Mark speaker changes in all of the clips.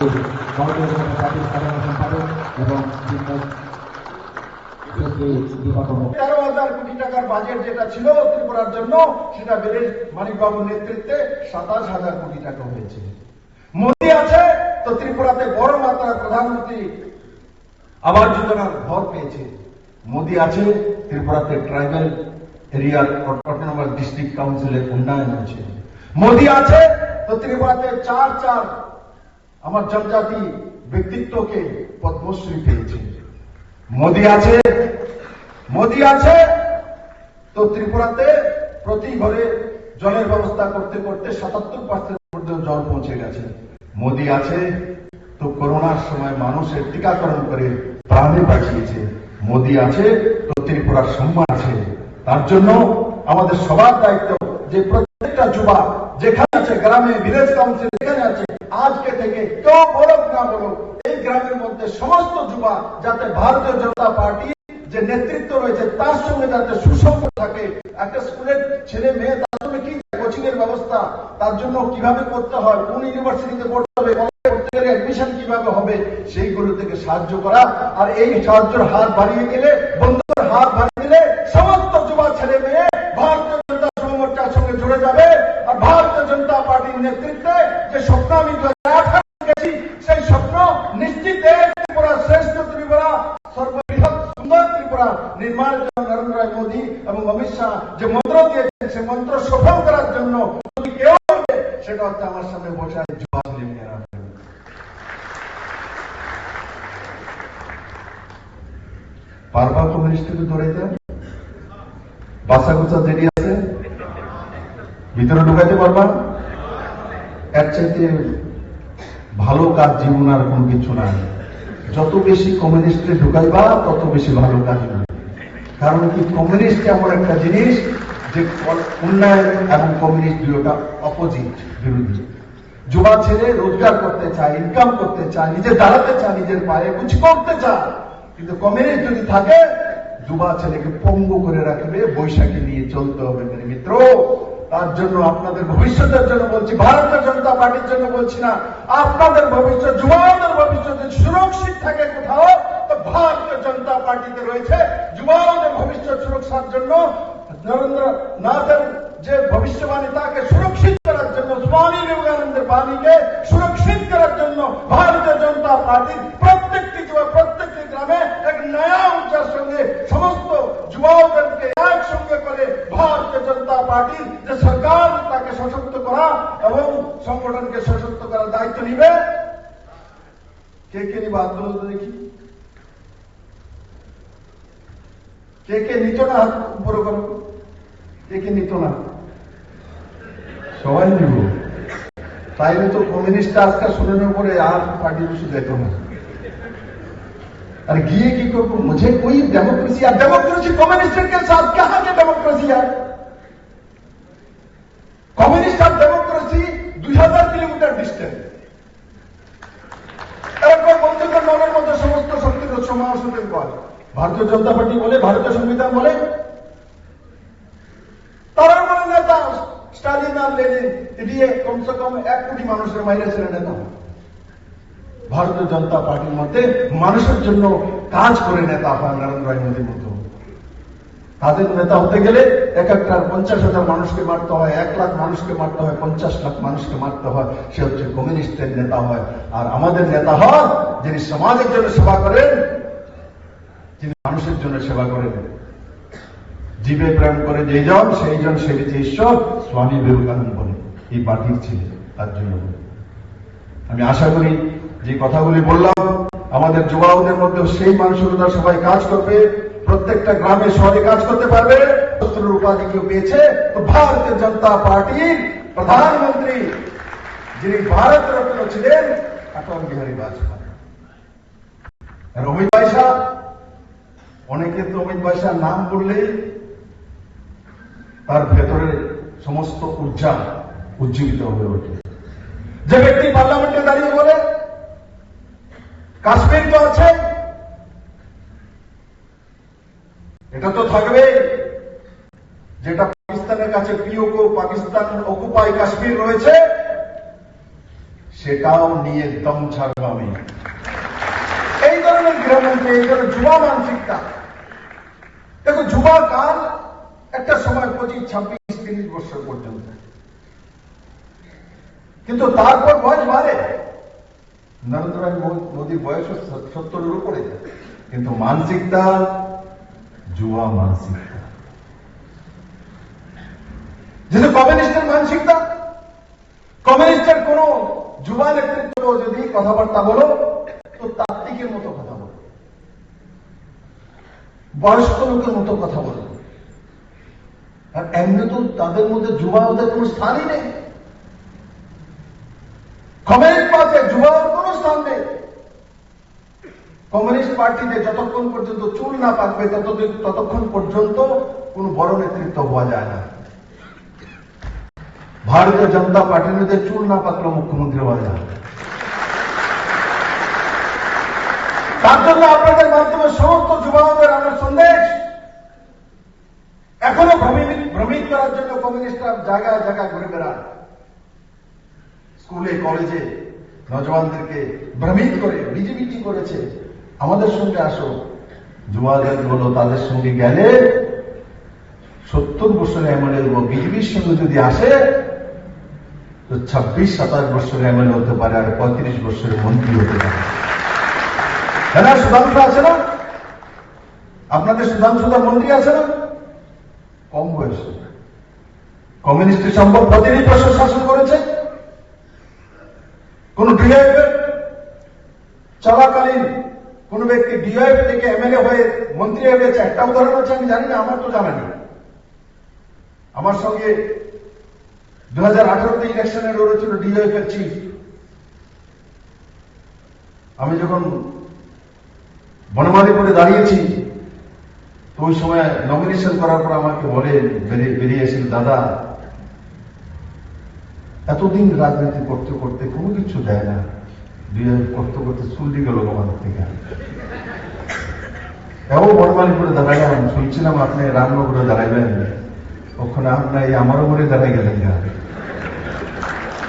Speaker 1: ভারতীয় জনতা পার্টির সাধারণ সম্পাদক এবং
Speaker 2: 13,000 কোটি টাকার বাজেট যেটা ছিল ত্রিপুরার জন্য সেটা বেড়ে মানিকবাবুর নেতৃত্বে 27,000 কোটি টাকা হয়েছে। মোদী আছে তো ত্রিপুরাতে বড় মাত্রায় প্রধানমন্ত্রী আবাস যোজনার ঘর পেয়েছে। মোদী আছে ত্রিপুরাতে ট্রাইবাল এরিয়ার অটোনমাস ডিস্ট্রিক্ট কাউন্সিলের উন্নয়ন হয়েছে। মোদী আছে তো ত্রিপুরাতে চার আমার জনজাতি ব্যক্তিত্বকে পদ্মশ্রী পেয়েছে। মোদী আছে তো ত্রিপুরাতে প্রতি ঘরে জলের ব্যবস্থা করতে করতে 77% পর্যন্ত জল পৌঁছে গেছে। মোদী আছে তো করোনার সময় মানুষের টিকাকরণ করে প্রাণে বাঁচিয়েছে। মোদী আছে তো ত্রিপুরার সম্মান আছে। তার জন্য আমাদের সবার দায়িত্ব যে প্রত্যেকটা যুবা যেখানে আছে, গ্রামে ভিলেজ কাউন্সিল যেখানে আছে, আজকে থেকে কেউ বলুক না বলুক, এই গ্রামের মধ্যে সমস্ত যুবা যাতে ভারতীয় জনতা পার্টি যে নেতৃত্ব রয়েছে তার সঙ্গে যাতে সুসম্পর্ক থাকে। একটা স্কুলের ছেলে মেয়ে তার জন্য কি কোচিং এর ব্যবস্থা, তার জন্য কিভাবে করতে হয়, কোন ইউনিভার্সিটিতে পড়তে হবে, পড়তে গেলে অ্যাডমিশন কিভাবে হবে, সেইগুলো থেকে সাহায্য করা। আর এই সাহায্যের হাত বাড়িয়ে দিলে, বন্ধুর হাত বাড়িয়ে দিলে সমস্ত যুবা ছেলে মেয়ে ভারতীয় জনতা যুব মোর্চার সঙ্গে জুড়ে যাবে। আর ভারতীয় জনতা পার্টির নেতৃত্বে যে স্বপ্ন আমি 2018 দেখেছি, সেই স্বপ্ন নিশ্চিত ত্রিপুরা শ্রেষ্ঠ ত্রিপুরা, সর্ববৃহৎ সুন্দর ত্রিপুরা নির্মাণের জন্য নরেন্দ্র মোদী এবং অমিত শাহ যে মন্ত্র দিয়েছেন, সে মন্ত্র সফল করার জন্য যদি কেউ হবে সেটা হচ্ছে আমার সামনে বসে আছে যুবা ছেলেমেয়েরা। পারবা কমিউনিস্টকে দৌড়াইতে বাসা গুছা দেরি আছে, ভিতরে ঢুকাইতে পারবা? এর চাইতে ভালো কাজ জীবন আর কোনো কিছু নাই। যত বেশি কমিউনিস্টে ঢুকাইবা তত বেশি ভালো কাজ হবে। কারণ কি, কমিউনিস্ট এমন একটা জিনিস যে উন্নয়ন এবং কমিউনিস্ট দুটোটা অপোজিট, বিরোধী। যুবা ছেলে রোজগার করতে চায়, ইনকাম করতে চায়, নিজে দাঁড়াতে চায়, নিজের পায়ে কিছু করতে চায়। কিন্তু কমিউনিস্ট যদি থাকে, যুবা ছেলেকে পঙ্গু করে রাখবে, বৈশাখী নিয়ে চলতে হবে মেরে মিত্র। তার জন্য আপনাদের ভবিষ্যতের জন্য বলছি, ভারতীয় জনতা পার্টির জন্য বলছি না, আপনাদের ভবিষ্যৎ, যুবাদের ভবিষ্যৎ সুরক্ষিত থাকে কোথাও, তো ভারতীয় জনতা পার্টিতে রয়েছে। যুবাদের ভবিষ্যৎ সুরক্ষার জন্য নরেন্দ্রনাথের যে ভবিষ্যবাণী, তাকে সুরক্ষিত করার জন্য, স্বামী বিবেকানন্দের বাণীকে সুরক্ষিত করার জন্য ভারতীয় জনতা পার্টির প্রত্যেকটি যুবা, প্রত্যেকটি গ্রামে এক নয়া ঊর্জার সঙ্গে সমস্ত যুবাদেরকে একসঙ্গে করে ভারতীয় জনতা পার্টির যে সরকার, তাকে সশক্ত করা এবং সংগঠনকে সশক্ত করার দায়িত্ব নিবে। কে কে নিবে হাত তুলে দেখি, কে কে নিত না হাত উপরে করো, কে কে নিত না? সবাই নিব। তাইলে তো কমিউনিস্ট আজকে শুনানোর পরে আর পার্টি কিছু যেত না। আর গিয়ে কি করবো? मुझे कोई डेमोक्रेसी है, डेमोक्रेसी कम्युनिस्ट के साथ कहां के डेमोक्रेसी है? कम्युनिस्ट और डेमोक्रेसी 2000 কিলোমিটার ডিস্টেন্স। এরকম বন্ধুদের মনের মধ্যে সমস্ত শক্তির সমাবেশ করে ভারতীয় জনতা পার্টি বলে, ভারতীয় সংবিধান বলে, তারা বলে নেতা স্টালিন আর লেনিন দিয়ে কমসে কম 1 কোটি মানুষের মাইরে ছেড়ে নেতা। ভারতীয় জনতা পার্টির মধ্যে মানুষের জন্য কাজ করে নেতা হয় নরেন্দ্র মোদীর মতো। তাদের নেতা হতে গেলে এক একটা 50,000 মানুষকে মারতে হয়, 1 লাখ মানুষকে মারতে হয়, 50 লাখ মানুষকে মারতে হয়। সে হচ্ছে কমিউনিস্টের নেতা হয়। আর আমাদের নেতা হন যিনি সমাজের জন্য সেবা করেন, যিনি মানুষের জন্য সেবা করেন। জীবে প্রেম করে যেই জন সেই জন সেবিছে ঈশ্বর, স্বামী বিবেকানন্দ বলে এই পার্টির ছিলেন। তার জন্য আমি আশা করি যে কথাগুলি বললাম, আমাদের যুবাদের মধ্যে সেই মানসিকতা সবাই কাজ করবে, প্রত্যেকটা গ্রামে শহরে কাজ করতে পারবে। উপাধি কেউ পেয়েছে তো ভারতীয় জনতা পার্টির প্রধানমন্ত্রী যিনি ভারত রত্ন ছিলেন অটল বিহারী বাজপেয়ী। আর অমিত ভাই সাহেব, অনেকে তো অমিত ভাই সাহেব নাম বললেই তার ভেতরে সমস্ত ঊর্জা উজ্জীবিত হয়ে ওঠে। যে ব্যক্তি পার্লামেন্টে দাঁড়িয়ে বলে কাশ্মীর তো আছে, এটা তো থাকবে, যেটা পাকিস্তানের কাছে পিওকে, পাকিস্তান অকুপাই কাশ্মীর রয়েছে, সে সেটাও নিয়ে দম ছাড়বো আমি। এই ধরনের গৃহমন্ত্রী, এই ধরনের যুবা মানসিকতা। দেখো, যুবা কাল একটা সময় 25, 26, 30 বছর পর্যন্ত, কিন্তু তারপর বয়স বাড়ে। নরেন্দ্র মোদীর বয়স 70-এর উপরে, কিন্তু মানসিকতা যুবা মানসিকতা। যেহেতু কমিউনিস্টের মানসিকতা, কমিউনিস্টের কোন যুবা নেতৃত্ব যদি কথাবার্তা বলো তো তাত্ত্বিকের মতো কথা বলো, বয়স্ক লোকের মতো কথা বলো। আর এমনি তো তাদের মধ্যে যুবা ওদের কোন স্থানই নেই। কমিউনিস্ট পার্টিতে যুবার কোন স্থান নেই। কমিউনিস্ট পার্টিতে যতক্ষণ পর্যন্ত চুল না পাকবে ততক্ষণ পর্যন্ত কোন বড় নেতৃত্ব হওয়া যায় না। ভারতীয় জনতা পার্টির মধ্যে চুল না পাকলে মুখ্যমন্ত্রী হওয়া যায়। তার জন্য আপনাদের মাধ্যমে সমস্ত যুবকদের আমার সন্দেশ, এখনো ভ্রমিত করার জন্য কমিউনিস্টরা জায়গায় জায়গায় ঘুরে বেড়ায়। স্কুলে কলেজে নজওয়ানদেরকে ভ্রমিত করে বিজেপি কি করেছে, আমাদের সঙ্গে আসো। যুবাদের বলো তাদের সঙ্গে গেলে 70 বছরের এমএলএ দেবো, বিজেপির সঙ্গে যদি আসে তো 26-27 বছরের এমএলএ হতে পারে, আর 35 বছরের মন্ত্রী হতে পারে। হ্যাঁ, সুধাংশু আছে না আপনাদের? সুধাংশুদা মন্ত্রী আছে না? কম বয়সে। কমিউনিস্টের সম্ভব 35 বছর শাসন করেছে। কোন ডিআইএফ চলাকালীন কোন ব্যক্তি ডিআইএফ থেকে এমএলএ হয়ে মন্ত্রী হয়ে গেছে একটা উদাহরণ আছে? আমি জানি না, আমার তো জানা নেই। আমার সঙ্গে 2018-তে ইলেকশনে লড়েছিল ডিআইএফ এর চিফ। আমি যখন বনমালীপুরে দাঁড়িয়েছি তো ওই সময় নমিনেশন করার পর আমাকে বলে, বেরিয়ে এসেছিল, দাদা এতদিন রাজনীতি করতে করতে কোনো কিছু দেয় না, করতে করতে চুল্লি গেল আমাদের থেকে। এও বনমালীপুরে দাঁড়াইলাম, শুনছিলাম আপনি রামনগরে দাঁড়াইবেন, ওখানে আপনার এই আমারও মনে দাঁড়াই গেলেন।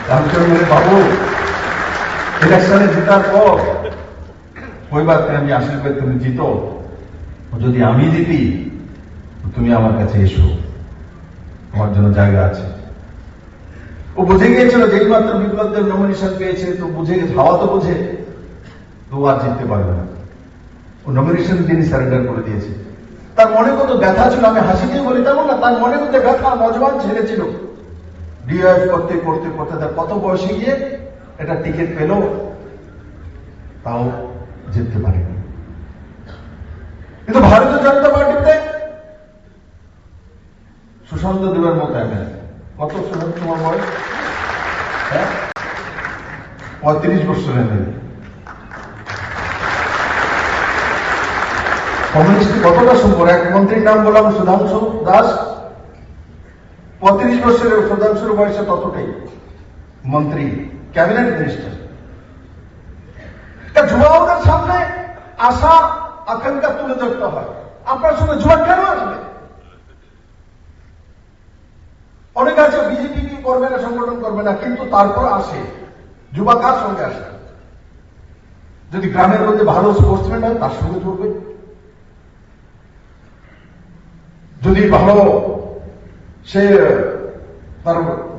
Speaker 2: রামচন্দ্র বাবু ইলেকশনে জেতার পর কইবার আমি আশীর্বাদ, তুমি জিতো, যদি আমি জিতি তুমি আমার কাছে এসো, আমার জন্য জায়গা আছে। ও বুঝে গিয়েছিল যেই মাত্র বিপ্লবদের নমিনেশন পেয়েছে, তো বুঝে গেছে, হাওয়া তো বুঝে, তো আর জিততে পারবে না। ও নমিনেশন তিনি সারেন্ডার করে দিয়েছে। তার মনে কত ব্যথা ছিল, আমি হাসি দিয়ে বলি তেমন না, তার মনে কত ব্যথা। নজওয়ান ছেলে ছিল, ডিআইএফ করতে করতে করতে তার কত বয়সে গিয়ে এটা টিকিট পেল, তাও জিততে পারেনি। কিন্তু ভারতীয় জনতা পার্টিতে সুশান্ত দেবের মতো এমএলএ, কত সুশান্ত তোমার বয়স? 35 বছর এমএলএ। কমিউনিস্ট কতটা সুন্দর। এক মন্ত্রীর নাম বললাম সুধাংশু দাস, 35 বছরের। সুধাংশুর বয়সে ততটাই, মন্ত্রী, ক্যাবিনেট মিনিস্টার। যুবকদের সামনে আশা আকাঙ্ক্ষা তুলে ধরতে হয়। আপনার সঙ্গে যুবক কেন আসবে? অনেক আছে বিজেপি কি করবে না, সংগঠন করবে না, কিন্তু তারপর আসে। যুবা কার সঙ্গে আসে? যদি গ্রামের মধ্যে ভালো স্পোর্টসম্যান হয় তার সঙ্গে জড়বে, যদি ভালো সে তার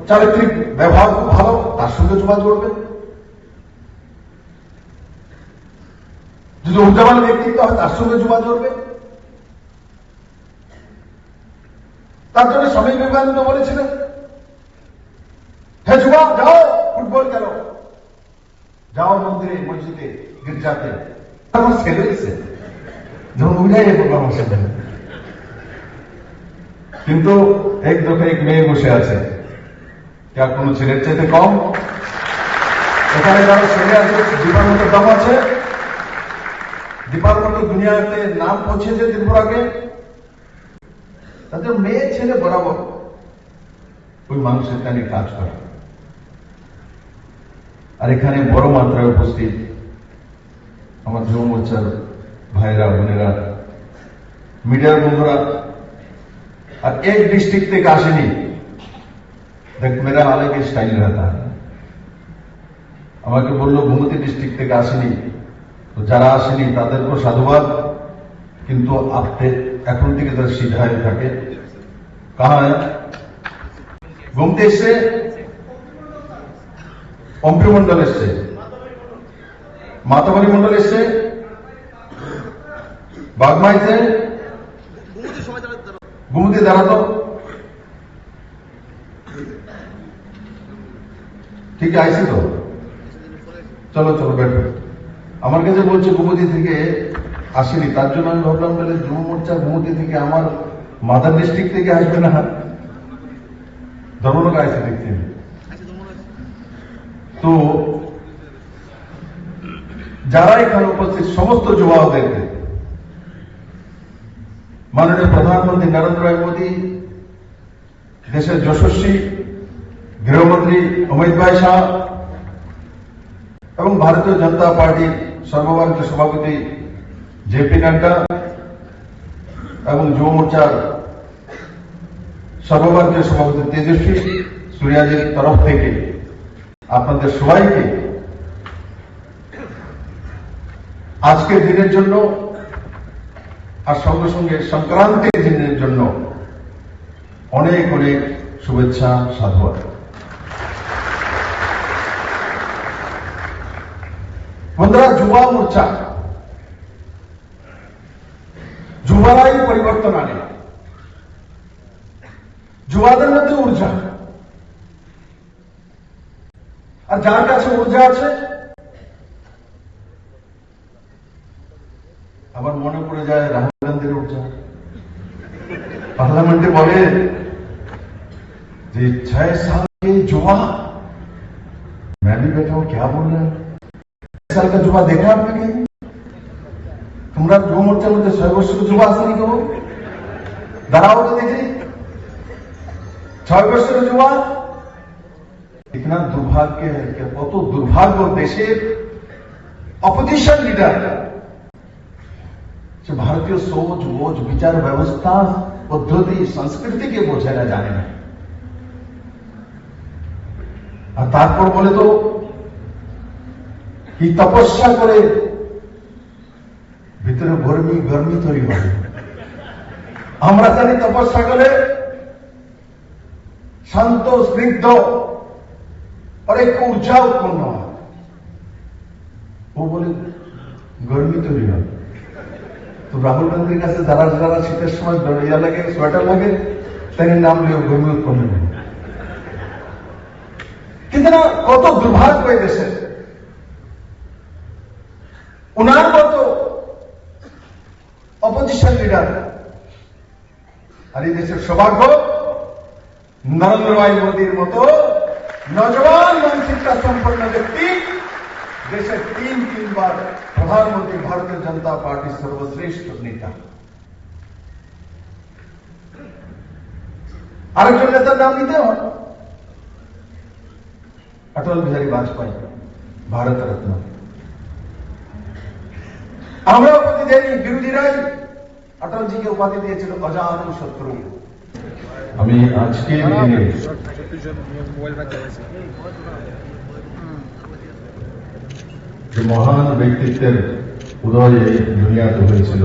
Speaker 2: চারিত্রিক ব্যবহার খুব ভালো, তার সঙ্গে যুবা জড়বে। যদি উদ্যমান ব্যক্তিত্ব হয় তার সঙ্গে যুবা জড়বে। তার জন্য স্বামী বিবেকানন্দ বলেছিলেন, হে যুবা, যাও ফুটবল খেলো, যাও মন্দিরে, মসজিদে, গির্জাতে। আমার ছেলে এসে যখন উঠাই আমার সাথে, কিন্তু এক দোকানে এক মেয়ে বসে আছে, যা কোনো ছেলের চাইতে কম? এখানে যারা ছেলে আছে, জীবনের দাম আছে, ডিপার্টমেন্ট দুনিয়াতে নাম পৌঁছেছে ত্রিপুরাকে, তাদের মেয়ে ছেলে বরাবর ওই মানুষের কানে কাজ করে। আর এখানে বড় মাত্রায় উপস্থিত আমার যুব মোর্চার ভাইরা, বোনেরা, মিডিয়ার বন্ধুরা, আর এক ডিস্ট্রিক্ট থেকে আসেনি। দেখ, মেরা अलग स्टाइल रहता है। আমাকে বলল গোমতী ডিস্ট্রিক্ট থেকে আসেনি, তো যারা আসেনি তাদেরকেও সাধুবাদ, কিন্তু আপনি এখন থেকে তারা সিধায় থাকে। কাহা গোমতী এসছে, অম্পি মন্ডল এসছে, মাতাবাড়ি মন্ডল এসছে, বাগমাইতে, গোমতী দাঁড়াতো, ঠিক আইসি তো, চলো চলো বেঠো। আমার কাছে বলছে গোমতী থেকে আসেনি, তার জন্য আমি ভাবলাম তাহলে যুব মোর্চা গোমতী থেকে আমার মাদার ডিস্ট্রিক্ট থেকে আসবে না, ধর্মলোক আইসি দেখতে। তো যারা এখানে উপস্থিত সমস্ত যুবাদেরকে মাননীয় প্রধানমন্ত্রী নরেন্দ্র ভাই মোদী, দেশের যশস্বী গৃহমন্ত্রী অমিত ভাই শাহ এবং ভারতীয় জনতা পার্টির সর্বভারতীয় সভাপতি জেপি নাড্ডা এবং যুব মোর্চার সর্বভারতীয় সভাপতি তেজস্বী সূর্যাজির তরফ থেকে আপনাদের সবাইকে আজকের দিনের জন্য আর সঙ্গে সঙ্গে সংক্রান্তির দিনের জন্য অনেক অনেক শুভেচ্ছা, সাধুবাদ। বন্ধুরা, যুবা মোর্চা যুবারাই পরিবর্তন আনে, যুবাদের মধ্যে ঊর্জা, আর যার কাছে ঊর্জা আছে, আবার মনে পড়ে যায় রাহুল গান্ধীর ঊর্জা। पार्लियामेंट बोले 6 साल के युवा, मैं भी बैठा हूं, क्या बोल रहे हैं? 6 साल का युवा देखा आपने कहीं? तुम्हारा যুব মোর্চার মধ্যে 6 বছর যুবা আসেনি কেউ? দাঁড়াও তো দেখি 6 বছরের যুবা। इतना दुर्भाग्य है कि কত দুর্ভাগ্য দেশের অপোজিশন লিডার যে ভারতীয় সোচ বোঝ বিচার ব্যবস্থা পদ্ধতি সংস্কৃতিকে বোঝে না, জানে না, আর তারপর বলে তো কি তপস্যা করে ভিতরে গরমি গরমি তৈরি হয়। আমরা জানি তপস্যা করে শান্ত স্নিগ্ধ और एक ऊर्जा उत्पन्न হয়, ও বলে গরমি তৈরি হয়। তো রাহুল গান্ধীর কাছে যারা যারা শীতের সময় ইয়া লাগে, সোয়েটার লাগে, তাই নাম লিও গরমি উৎপন্ন হয়। কিন্তু না, কত দুর্ভাগ্য এই দেশে, ওনার মতো অপোজিশন লিডার, আর এই দেশের সৌভাগ্য নরেন্দ্র ভাই মোদীর মতো নজওয়ান মানসিকতা সম্পন্ন ব্যক্তি দেশের 3 বার প্রধানমন্ত্রী, ভারতীয় জনতা পার্টির সর্বশ্রেষ্ঠ নেতা। আরেকজন নেতার নাম নিতে হয়, অটল বিহারী বাজপেয়ী, ভারত রত্ন। আমরা উপাধি দেয়নি, বিরোধীরাই অটলজিকে উপাধি দিয়েছিল অজাত শত্রু। আমি আজকে যে মহান ব্যক্তিত্বের উদয় এই দুনিয়াতে হয়েছিল,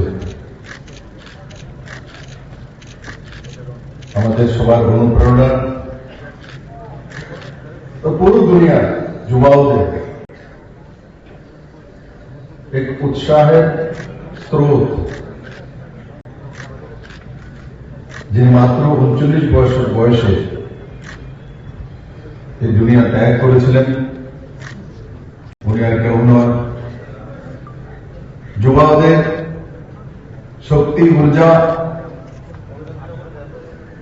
Speaker 2: আমাদের সবার অনুপ্রেরণা তো পুরো দুনিয়ার যুবাদের এক উৎসাহের স্রোত, যিনি মাত্র 39 বছর বয়সে এই দুনিয়া ত্যাগ করেছিলেন, উনি আর কেউ নয়, যুবাদের শক্তি, ঊর্জা,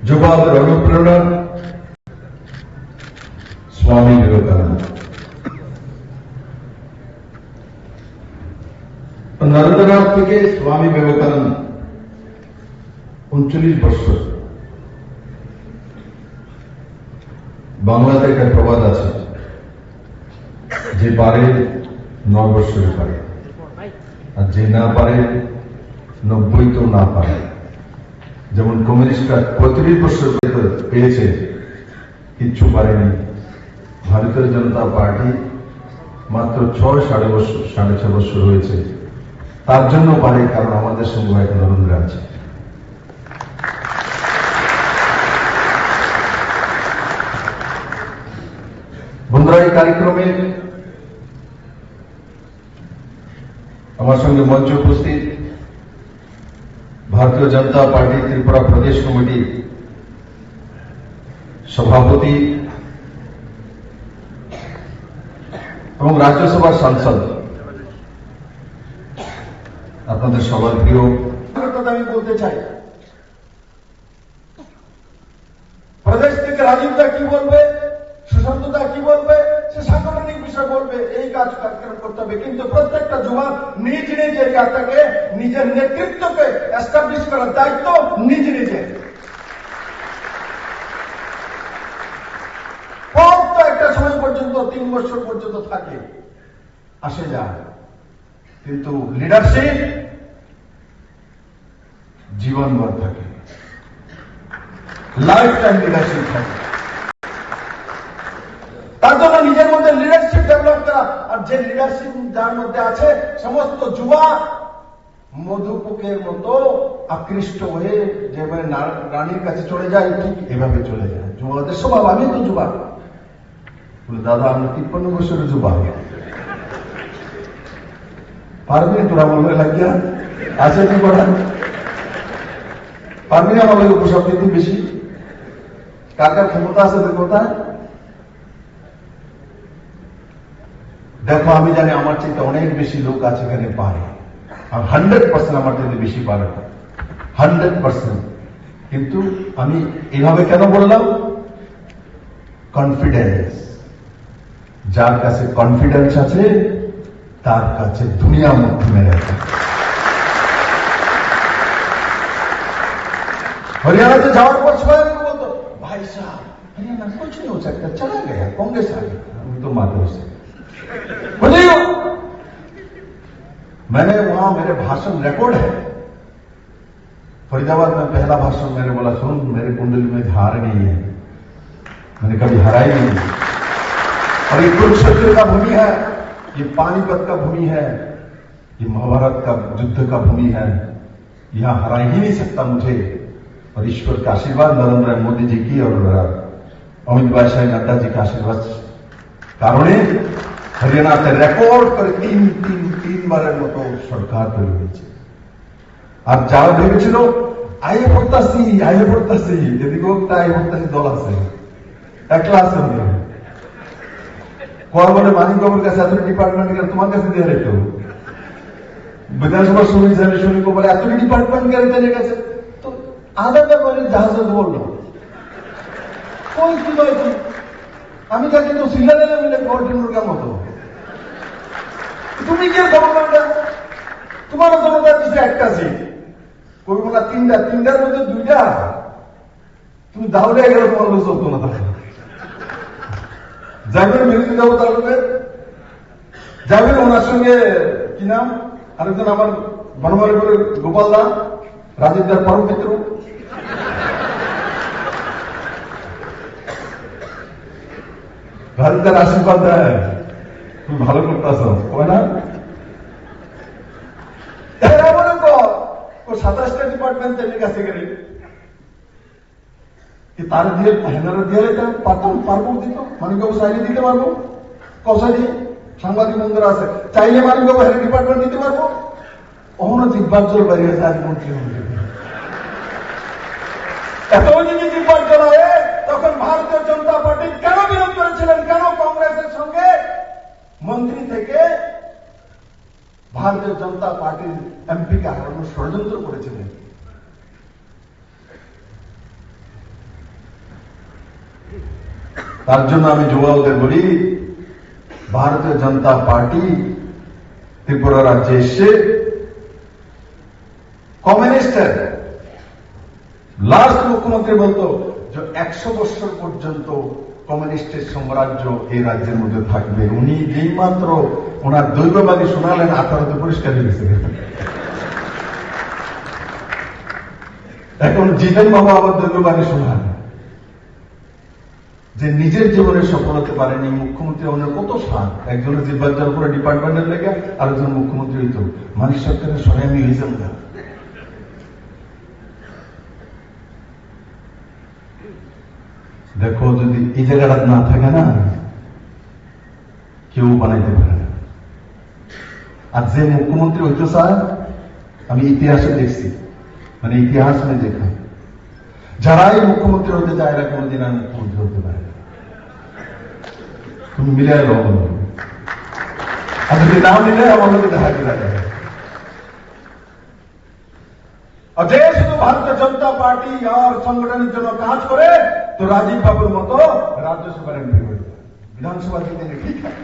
Speaker 2: যুবাদের অনুপ্রেরণা স্বামী বিবেকানন্দ। নরেন্দ্রনাথ থেকে স্বামী বিবেকানন্দ 39 বছর। বাংলাতে একটা প্রবাদ আছে, যে পারে 9 বছরে পারে, আর যে না পারে 90 তো না পারে। যেমন কমিউনিস্টরা 35 বছর পেয়েছে, কিচ্ছু পারেনি। ভারতীয় জনতা পার্টি মাত্র 6.5 বছর হয়েছে। তার জন্য পারে, কারণ আমাদের সঙ্গে এক নরেন্দ্র আছে। বন্ধুরা, এই কার্যক্রমে আমার সঙ্গে মঞ্চে উপস্থিত ভারতীয় জনতা পার্টি ত্রিপুরা প্রদেশ কমিটির সভাপতি এবং রাজ্যসভার সাংসদ, আপনাদের সবার প্রিয় কথা আমি বলতে চাই। প্রদেশ থেকে রাজীবদা কি বলবে, সুশান্তদা কি বলবে, সে সাংগঠনিক বিষয় বলবে, এই কাজ কার্যক্রম করতে হবে। কিন্তু প্রত্যেকটা যুবক নিজ নিজ এরিয়াটাকে, নিজের নেতৃত্বকে এস্টাবলিশ করার দায়িত্ব নিজ নিজের। তো একটা সময় পর্যন্ত 3 বছর পর্যন্ত থাকে, আসে যায়, কিন্তু লিডারশিপ জীবনভর থাকে, লাইফ টাইম লিডারশিপ থাকে। তার জন্য নিজের মধ্যে লিডারশিপ ডেভেলপ করা, আর যে লিডারশিপ যার মধ্যে আছে, সমস্ত যুবা মধুপুকের মতো আকৃষ্ট হয়ে যেভাবে রানীর কাছে চলে যায়, ঠিক এভাবে চলে যায়। যুবাদের স্বভাব, আমি তো যুবা, বলে দাদা আমি 53 বছরের যুবা, পারবি তোরা মনে লাগিয়া আছে কি করা, পারবি না আমার লোক সব দিতে বেশি, কার কার ক্ষমতা আছে কোথায়? দেখো, আমি জানি আমার চাইতে অনেক বেশি লোক আছে এখানে পারে, আর 100% আমার চাইতে বেশি পারে, 100%। কিন্তু আমি এইভাবে কেন বললাম? কনফিডেন্স, যার কাছে কনফিডেন্স আছে তার কাছে দুনিয়া মুখ থুমে গেছে। हरियाणा যাওয়ার পর সবাই বলতো, ভাই সাহেব हरियाणा कुछ नहीं हो सकता, चला गया कांग्रेस आ गया। আমি তো माधव से बुझियो, मैंने वहां मेरे भाषण रिकॉर्ड है। फरीदाबाद में पहला भाषण मैंने बोला, सुन मेरे कुंडली में हार नहीं है, मैंने कभी हराई नहीं। और ये कुरुक्षेत्र का भूमि है, ये पानीपत का भूमि है, ये महाभारत का युद्ध का भूमि है, यहां हरा ही नहीं सकता मुझे। और ईश्वर का आशीर्वाद, नरेंद्र मोदी जी की और अमित भाई नड्डा जी का आशीर्वाद कारण हरियाणाতে রেকর্ড করে তিনবারের মতো সরকার তৈরি হয়েছে। আর যারা ভেবেছিল আইয়ে পড়তাছি এদিকেও একটা আইয়ে পড়তাছি দল আছে, একলা আছে কর বলে মানিকবাবুর কাছে এত ডিপার্টমেন্ট গেলে তোমার কাছে দিয়ে রেখো, বিধানসভা শুনি যাবে শুনি বলে এত ডিপার্টমেন্ট গেলে তাদের কাছে, তো আধা ব্যাপারে জাহাজ বললো ওই কি বলছি আমি তাকে তো সিলেটে মিলে গল্পের মতো, তুমি কি ক্ষমতা, তোমার ক্ষমতা দিচ্ছে একটা সিট, করবো না তিনটার মধ্যে 2টা, তুমি দাউড়ে গেলে তোমার লোক চলতো না। তাহলে যাবেন বিরোধী দল যাবেন, ওনার সঙ্গে কি নাম আরেকজন আমার বনমালীপুরের গোপাল দা, রাজীবদার পরম মিত্র, রাজীবদার আশীর্বাদ দেয়, তুমি ভালো করতেছ কয় না, এরা মনে কর 27টা ডিপার্টমেন্ট তেমনি কাছে গেলে তার দিয়ে হেনারা দিয়ে পারবো দিত, মানিকবাবু চাইলে দিতে পারবো, কষা দিয়ে সাংবাদিক বন্ধুরা আছে, চাইলে মানিকবাবু হেড ডিপার্টমেন্ট দিতে পারবো, অহনো দিব্যাঞ্চল বাড়িয়ে আছে আজ মন্ত্রী এত যদি দিব্যাঞ্চল হয়, তখন ভারতীয় জনতা পার্টি কেন বিরোধ করেছিলেন, কেন কংগ্রেসের সঙ্গে মন্ত্রী থেকে ভারতীয় জনতা পার্টির এমপিকে হারানোর ষড়যন্ত্র করেছিলেন? তার জন্য আমি যুবকদের বলি, ভারতীয় জনতা পার্টি ত্রিপুরা রাজ্যে এসে কমিউনিস্টের লাস্ট মুখ্যমন্ত্রী বলতো যে 100 বছর পর্যন্ত কমিউনিস্টের সাম্রাজ্য এই রাজ্যের মধ্যে থাকবে। উনি যেই মাত্র ওনার দৈববাণী শোনালেন, 18তে পরিষ্কার হয়ে গেছে। এখন জিতেন বাবু আবার দৈববাণী শোনান, যে নিজের জীবনে সফল হতে পারেনি, মুখ্যমন্ত্রী অনেক কত সাত, একজনের জিব্বার পুরো ডিপার্টমেন্টের লেগে, আরেকজন মুখ্যমন্ত্রী হইতো, মানুষ সরকারের সরে আমি হয়েছিলাম না। দেখো, যদি এই জায়গাটা না থাকে না, কেউ বানাইতে পারে না। আর যে মুখ্যমন্ত্রী হইতে চায়, আমি ইতিহাসে দেখছি, মানে ইতিহাস में देखा, যারাই মুখ্যমন্ত্রী হতে যায় এরা কোনোদিন আর মুখ্যমন্ত্রী হতে পারে না। তুমি মিলে लो, আর যদি না মিলে আমার লোকে দেখা যায়। আর যে শুধু ভারতীয় জনতা পার্টি আর সংগঠনের জন্য কাজ করে, তো রাজীব বাবুর মতো রাজ্যসভার এমপি হয়ে যায়, বিধানসভা জিতে নেই। ঠিক আছে,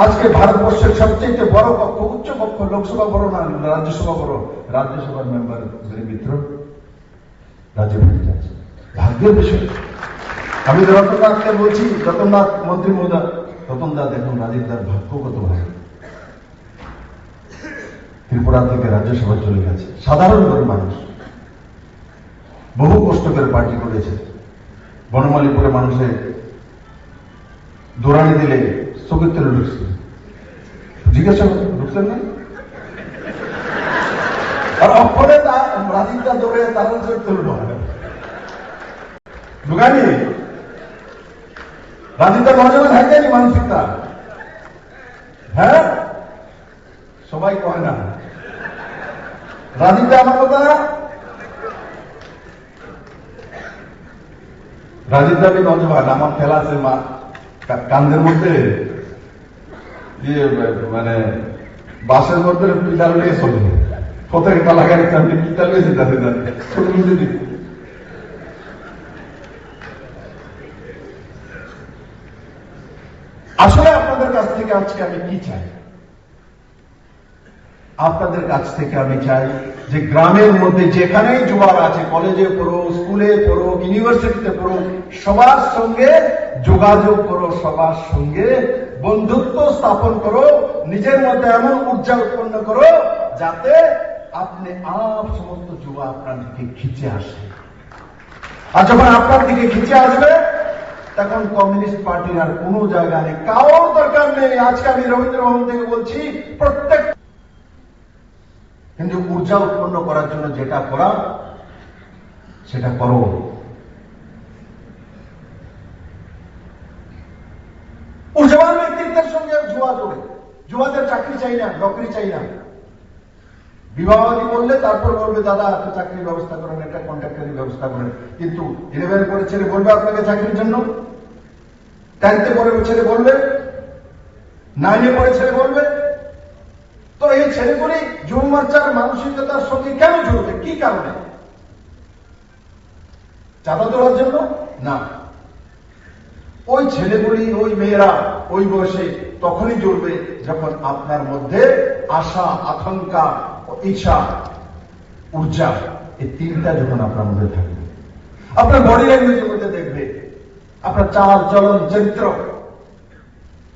Speaker 2: আজকে ভারতবর্ষের সবচেয়ে বড় পক্ষ, উচ্চ পক্ষ, লোকসভা বড় না, রাজ্যসভা বড়, রাজ্যসভার মেম্বার মিত্র রাজীব যাচ্ছে, ভাগ্যের বিষয়। আমি রতননাথকে বলছি, রতননাথ মন্ত্রী মহোদয়, রতনদা দেখুন রাজীব দার ভাগ্য কত ভালো, ত্রিপুরা থেকে রাজ্যসভা চলে গেছে। সাধারণ ঘরের মানুষ, বহু কষ্ট করে পার্টি করেছে। বনমালীপুরে মানুষের দৌড়ানি দিলে চোখের তেলে ঢুকছে, জিজ্ঞাসা ঢুকছেন না, আর অক্ষরে রাজীবদা দৌড়ে তারা চোখ তেলে ঢুকায়নি। রাজীবদা নজরে থাকেনি মানসিকতা, হ্যাঁ সবাই কয় না। রাজীবদা আমার কথা, রাজীবদা भी নজওয়ান, আমার খেলা আছে মা কান্দের মধ্যে মানে বাসের মধ্যে পিলার নিয়ে চলে, কোথায় তালা গাড়ি চাপে পিলার নিয়ে যেতে ছোট বুঝে। আসলে আপনাদের কাছ থেকে আজকে আমি কি চাই? আপনাদের কাছ থেকে আমি চাই যে গ্রামের মধ্যে যেখানেই যুবক আছে, কলেজে পড়ো, স্কুলে পড়ো, ইউনিভার্সিটিতে পড়ো, সবার সঙ্গে যোগাযোগ করো, সবার সঙ্গে বন্ধুত্ব স্থাপন করো, নিজের মধ্যে এমন ঊর্জা উৎপন্ন করো যাতে আপনি সমস্ত যুবা আপনার দিকে খিচে আসে। আর যখন আপনার দিকে খিচে আসবে, তখন কমিউনিস্ট পার্টির আর কোনো জায়গা নেই, কারোর দরকার নেই। আজকে আমি রবীন্দ্র ভবন থেকে বলছি, প্রত্যেক কিন্তু ঊর্জা উৎপন্ন করার জন্য যেটা করা সেটা করো। ঊর্জাবান ব্যক্তিত্বের সঙ্গে যুবা জোড়ে, যুবাদের চাকরি চাই না, নকরি চাই না। বিবাহবাদী বললে তারপর বলবে দাদা আপনি চাকরির ব্যবস্থা করেন, একটা কন্ট্রাক্টারের ব্যবস্থা করেন। কিন্তু 11 পরে ছেলে বলবে আপনাকে চাকরির জন্য, 10তে পরে ছেলে বলবে, 9-এ পরে ছেলে বলবে। তো এই ছেলেগুলি যুব মোর্চার মানসিকতার সঙ্গে কেন জড়বে? কি কারণে? চাঁদা তোলার জন্য না। ওই ছেলেগুলি, ওই মেয়েরা ওই বয়সে তখনই জড়বে যখন আপনার মধ্যে আশা, আকাঙ্ক্ষা, ইচ্ছা, ঊর্জা, এই তিনটা যখন আপনার মধ্যে থাকবে। আপনার বডি ল্যাঙ্গুয়েজের মধ্যে দেখবে, আপনার চাল চলন চরিত্র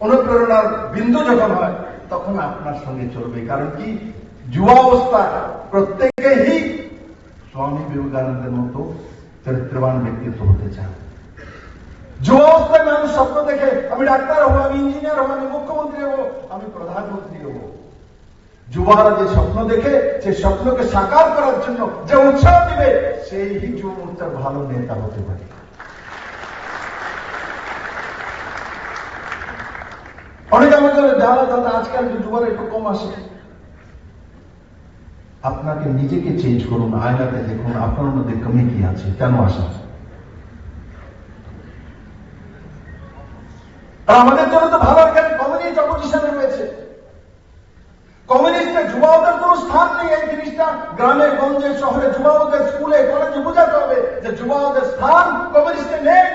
Speaker 2: অনুপ্রেরণার বিন্দু যখন হয়, তখন আপনার সঙ্গে চলবে। কারণ কি, যুবা অবস্থা প্রত্যেকেই স্বামী বিবেকানন্দের মতো চরিত্রবান ব্যক্তিত্ব হতে চান। যুবা অবস্থায় মানুষ স্বপ্ন দেখে, আমি ডাক্তার হবো, আমি ইঞ্জিনিয়ার হবো, আমি মুখ্যমন্ত্রী হবো, আমি প্রধানমন্ত্রী হবো। যুবারা যে স্বপ্ন দেখে, সেই স্বপ্নকে সাকার করার জন্য যে উৎসাহ দিবে, সেই যুব মোর্চার ভালো নেতা হতে পারে। অনেকে আমাকে জানা দাদা আজকাল যুবরা একটু কম আসে। আপনাকে নিজেকে চেঞ্জ করুন, আয়নাতে দেখুন আপনার মধ্যে কমে কি আছে, কেন আসা। আর আমাদের জন্য তো ভালো, এখানে কমিউনিস্ট অপোজিশনে রয়েছে। কমিউনিস্টের যুবকদের কোন স্থান নেই। এই জিনিসটা গ্রামে গঞ্জে শহরে যুবকদের স্কুলে কলেজে বোঝাতে হবে যে যুবকদের স্থান কমিউনিস্টে নেই।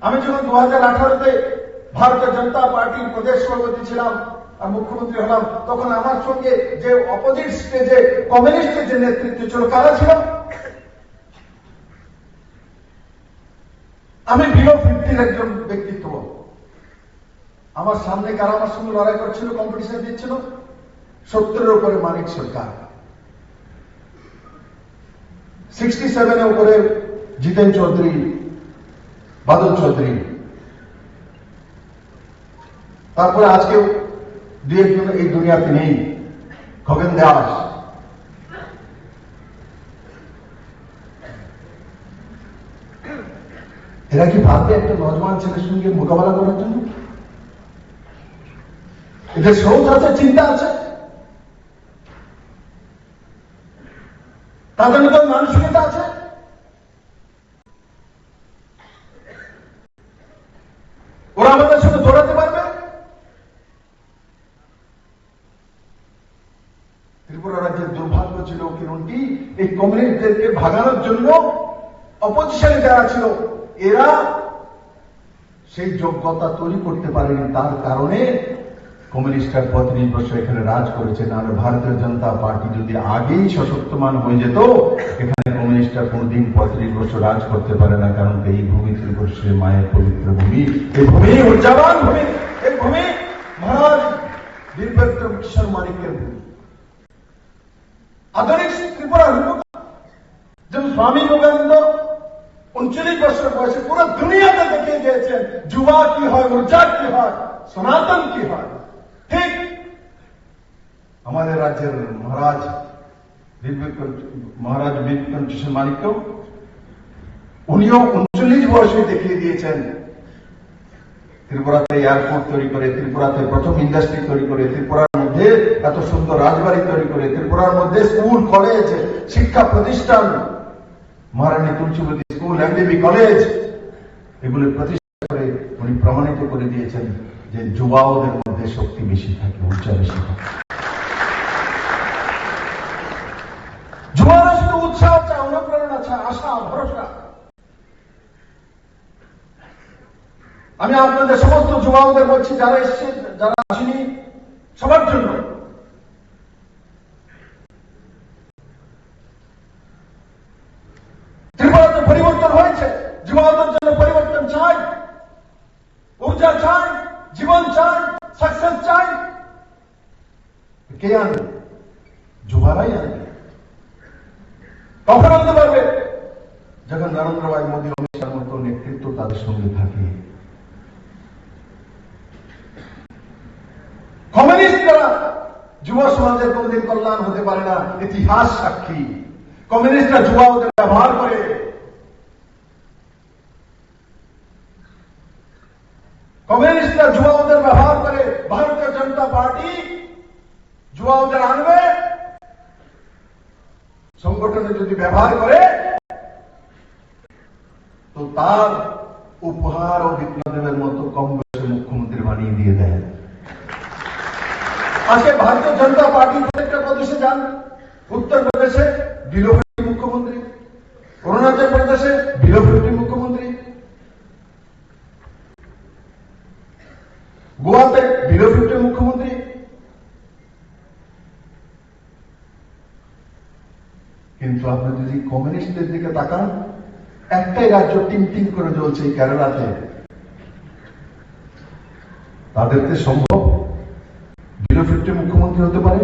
Speaker 2: আমি যখন 2018-তে ভারতীয় জনতা পার্টির প্রদেশ সভাপতি ছিলাম আর মুখ্যমন্ত্রী হলাম, তখন আমার সঙ্গে যে অপোজিট স্টেজে কমিউনিস্টের যে নেতৃত্ব ছিল, কারা ছিল? আমি বিলো 50 একজন ব্যক্তিত্ব। আমার সামনে কারা আমার সঙ্গে লড়াই করছিল, কম্পিটিশন দিচ্ছিল? 70-এর উপরে মানিক সরকার, 67-এর উপরে জিতেন চৌধুরী, বাদল চৌধুরী, তারপরে আজকে দুই একজন এই দুনিয়াতে নেই, খগেন দাস। এরা কি ভাববে একটা নজওয়ান ছেলের সঙ্গে মোকাবেলা করার জন্য? এদের সোচ আছে, চিন্তা আছে, তাদের মতো মানসিকতা আছে? ওরা আমাদের সাথে দৌড়াতে পারবে? ত্রিপুরা রাজ্যের দুর্ভাগ্য ছিল কিরণটি, এই কমিউনিস্টদেরকে ভাগানোর জন্য অপোজিশনে যারা ছিল এরা সেই যোগ্যতা তৈরি করতে পারেনি। তার কারণে কমিউনিস্টরা 35 বছর এখানে রাজ করেছে। নাহলে ভারতীয় জনতা পার্টি যদি আগেই সশক্তমান হয়ে যেত, এখানে কমিউনিস্টরা কোনদিন 35 বছর রাজ করতে পারে না। কারণ এই ভূমি ত্রিপুরা মায়ের পবিত্র ভূমি, এই ভূমি উজ্জাবান ভূমি, এই ভূমি মহারাজ বীরবিক্রম কিশোর মানিকের ভূমি। আধুনিক ত্রিপুরা जब स्वामी विवेकानंद 39 বছর বয়সে পুরো দুনিয়াতে দেখিয়ে দিয়েছেন যুবা কি হয়, ऊर्जा কি হয়, সনাতন কি হয়। ঠিক আমাদের রাজ্যের মহারাজ বীরবিক্রম কিশোর মানিক্য, উনিও 39 বয়সে দেখিয়ে দিয়েছেন ত্রিপুরাতে এয়ারপোর্ট তৈরি করে, ত্রিপুরাতে প্রথম ইন্ডাস্ট্রি তৈরি করে, ত্রিপুরার মধ্যে এত সুন্দর রাজবাড়ি তৈরি করে, ত্রিপুরার মধ্যে স্কুল, কলেজ, শিক্ষা প্রতিষ্ঠান, মহারানী তুলসীবতী স্কুল, এমডিবি কলেজ, এগুলি প্রতিষ্ঠা করে উনি প্রমাণিত করে দিয়েছেন যে যুবাওদের মধ্যে শক্তি বেশি থাকে, উচ্চা বেশি থাকে। যুবারা শুধু উৎসাহ চায়, অনুপ্রেরণা চায়, আশা, ভরসা। আমি আপনাদের সমস্ত যুবাদের বলছি, যারা এসছে, যারা আসেনি, সবার জন্য ত্রিপুরাতে পরিবর্তন হয়েছে। যুবাদের জন্য পরিবর্তন চাই, ऊर्जा চাই, জীবন চাই, সাকসেস চাই। কে আনবে? যুবারাই আনবে। কখন আনতে পারবে? যখন নরেন্দ্র ভাই মোদী, অমিত শাহর মতো নেতৃত্ব তাদের সঙ্গে থাকে। কমিউনিস্টরা যুব সমাজের কোনদিন কল্যাণ হতে পারে না, ইতিহাস সাক্ষী। কমিউনিস্টরা যুবাদের ব্যবহার করে, কমিউনিস্টরা যুবাদের ব্যবহার করে। ভারতীয় জনতা পার্টি যুবাদের আনবে, সংগঠনে যদি ব্যবহার করে তো তার উপহার ও বিপ্লবের মতো কম বয়সে মুখ্যমন্ত্রী বানিয়ে দিয়ে দেয়। আজকে ভারতীয় জনতা পার্টি প্রত্যেকটা প্রদেশে যান, উত্তর প্রদেশে বিলো 50 মুখ্যমন্ত্রী, অরুণাচল প্রদেশে বিলো 50 মুখ্যমন্ত্রী, গোয়াতে বিলো 50 মুখ্যমন্ত্রী। কিন্তু আপনি যদি কমিউনিস্টদের দিকে তাকান, একটাই রাজ্য টিম টিম করে জ্বলছে, কেরালাতে। তাদেরকে সম্ভব বিলো 50 মুখ্যমন্ত্রী হতে পারে?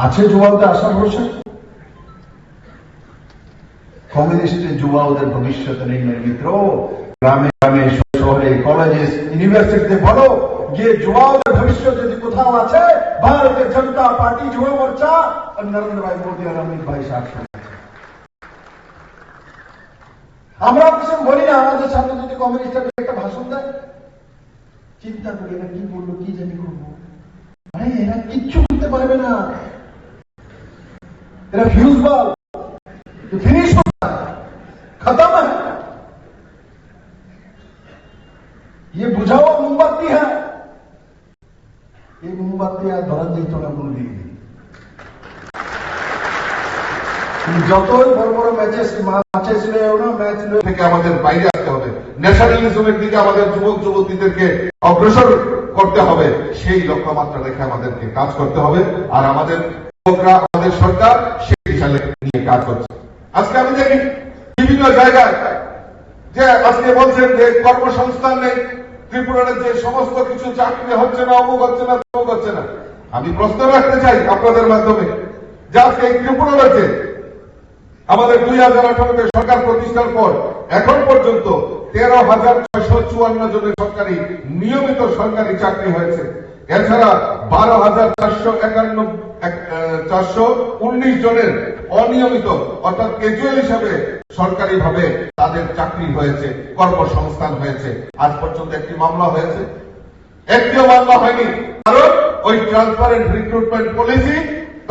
Speaker 2: আছে যুবাদের আশা ভরসা? কমিউনিস্টের যুবাদের ভবিষ্যৎ নেই মেরে মিত্র। গ্রামে গ্রামে, শহরে, কলেজে, ইউনিভার্সিটিতে বলো, গিয়ে যুবাদের ভবিষ্যৎ যদি কোথাও আছে, ভারতীয় জনতা পার্টি, যুব মোর্চা আর নরেন্দ্র ভাই মোদী আর অমিত ভাই শাহ। আমরা কিছু বলি না, আমাদের সামনে যদি কমিউনিস্টরা একটা ভাষণ দেয়, চিন্তা করি এরা কি বললো, কি জানি করবো। ভাই এরা কিচ্ছু করতে পারবে না, এরা ফিউজ বাল্ব, ফিনিশ खत्म है। ये बुझा हुआ मोमबत्ती है, ये मोमबत्ती আর ধরা যেত না কোনদিন। যতই বড় বড় ম্যাচেস থেকে আমাদের বাইরে আসতে হবে, ন্যাশনালিজমের দিকে আমাদের যুবক যুবতীদেরকে অগ্রসর করতে হবে। সেই লক্ষ্যমাত্রা রেখে আমাদেরকে কাজ করতে হবে। আর আমাদের যুবকরা, আমাদের সরকার সেই দিশালে নিয়ে কাজ করছে। আজকে আমি দেখি বিভিন্ন জায়গায় যে আজকে বলছেন যে কর্মসংস্থান নেই, ত্রিপুরার যে সমস্ত কিছু চাকরি হচ্ছে না, অমুক হচ্ছে না, তমুক হচ্ছে না। আমি প্রশ্ন রাখতে চাই আপনাদের মাধ্যমে যে আজকে এই ত্রিপুরা রাজ্যে
Speaker 3: আমাদের 2018-তে সরকার প্রতিষ্ঠার পর এখন পর্যন্ত 13,654 জনের সরকারি নিয়মিত সরকারি চাকরি হয়েছে। এছাড়া 12,419 জনের অনিয়মিত অর্থাৎ ক্যাজুয়াল হিসাবে সরকারিভাবে তাদের চাকরি হয়েছে, কর্মসংস্থান হয়েছে। আজ পর্যন্ত একটি মামলা হয়েছে? একটিও মামলা হয়নি। কারণ ওই ট্রান্সপারেন্ট রিক্রুটমেন্ট পলিসি